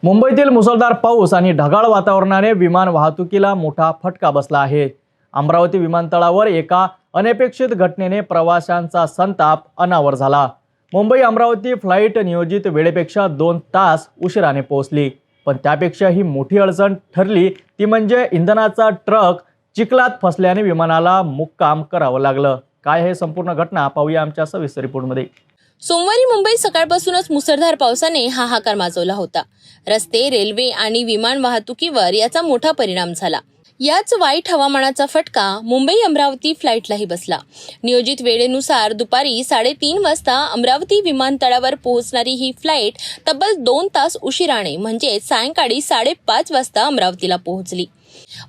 मुंबईतील मुसळधार पाऊस आणि ढगाळ वातावरणाने विमान वाहतुकीला मोठा फटका बसला आहे। अमरावती विमानतळावर एका अनपेक्षित घटनेने प्रवाशांचा संताप अनावर झाला। मुंबई अमरावती फ्लाइट नियोजित वेळेपेक्षा 2 तास उशिराने पोहोचली, पण त्यापेक्षाही मोठी अडचण ठरली ती म्हणजे इंधनाचा ट्रक चिखलात फसल्याने विमानाला मुक्काम करावं लागलं। काय हे संपूर्ण घटना पाहूया आमच्या सविस्तर रिपोर्टमध्ये। सोमवारी मुंबईत सकाळपासूनच मुसळधार पावसाने हाहाकार माजवला होता। रस्ते, रेल्वे आणि विमान वाहतुकीवर याचा मोठा परिणाम झाला। याच वाईट हवामानाचा फटका मुंबई अमरावती फ्लाईटलाही बसला। नियोजित वेळेनुसार दुपारी 3:30 वाजता अमरावती विमानतळावर पोहोचणारी ही फ्लाईट तब्बल 2 तास उशिराने म्हणजे सायंकाळी 5:30 वाजता अमरावतीला पोहोचली।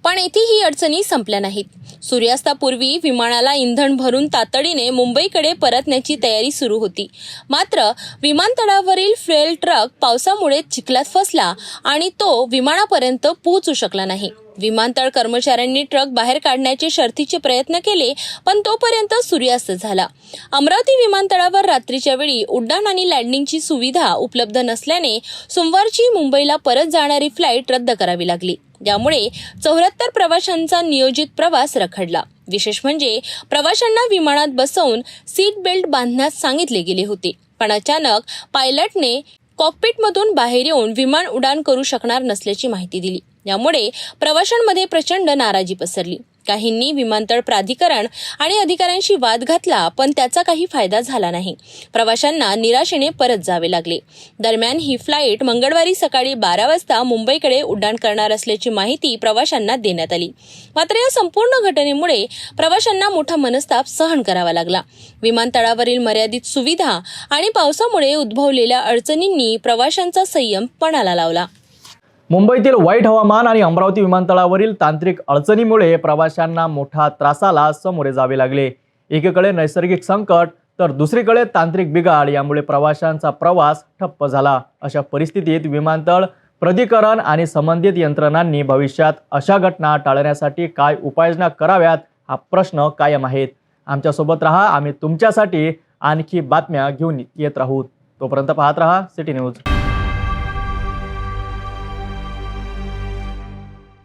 पण येथे ही अडचणी संपल्या नाहीत। सूर्यास्तापूर्वी विमानाला इंधन भरून तातडीने मुंबईकडे परतण्याची तयारी सुरू होती। मात्र विमानतळावरील फ्युएल ट्रक पावसामुळे चिखलात फसला आणि तो विमानापर्यंत पोहोचू शकला नाही। विमानतळ कर्मचाऱ्यांनी ट्रक बाहेर काढण्याचे शर्थीचे प्रयत्न केले, पण तोपर्यंत सूर्यास्त झाला। अमरावती विमानतळावर रात्रीच्या वेळी उड्डाण आणि लँडिंगची सुविधा उपलब्ध नसल्याने सोमवारची मुंबईला परत जाणारी फ्लाईट रद्द करावी लागली। यामुळे 74 प्रवाशांचा नियोजित प्रवास रखडला। विशेष म्हणजे प्रवाशांना विमानात बसवून सीट बेल्ट बांधण्यास सांगितले गेले होते, पण अचानक पायलटने कॉकपिटमधून बाहेर येऊन विमान उड्डाण करू शकणार नसल्याची माहिती दिली। यामुळे प्रवाशांमध्ये प्रचंड नाराजी पसरली। काहींनी विमानतळ प्राधिकरण आणि अधिकाऱ्यांशी वाद घातला, पण त्याचा काही फायदा झाला नाही। प्रवाशांना निराशेने परत जावे लागले। दरम्यान ही फ्लाईट मंगळवारी सकाळी 12 वाजता मुंबईकडे उड्डाण करणार असल्याची माहिती प्रवाशांना देण्यात आली। मात्र या संपूर्ण घटनेमुळे प्रवाशांना मोठा मनस्ताप सहन करावा लागला। विमानतळावरील मर्यादित सुविधा आणि पावसामुळे उद्भवलेल्या अडचणींनी प्रवाशांचा संयम पणाला लावला। मुंबईतील वाईट हवामान आणि अमरावती विमानतळावरील तांत्रिक अडचणीमुळे प्रवाशांना मोठा त्रासाला सामोरे जावे लागले। एकीकडे नैसर्गिक संकट तर दुसरीकडे तांत्रिक बिघाड यामुळे प्रवाशांचा प्रवास ठप्प झाला। अशा परिस्थितीत विमानतळ प्राधिकरण आणि संबंधित यंत्रणांनी भविष्यात अशा घटना टाळण्यासाठी काय उपाययोजना कराव्यात हा प्रश्न कायम आहे। आमच्यासोबत रहा, आम्ही तुमच्यासाठी आणखी बातम्या घेऊन येत राहू। तोपर्यंत पाहत रहा सिटी न्यूज।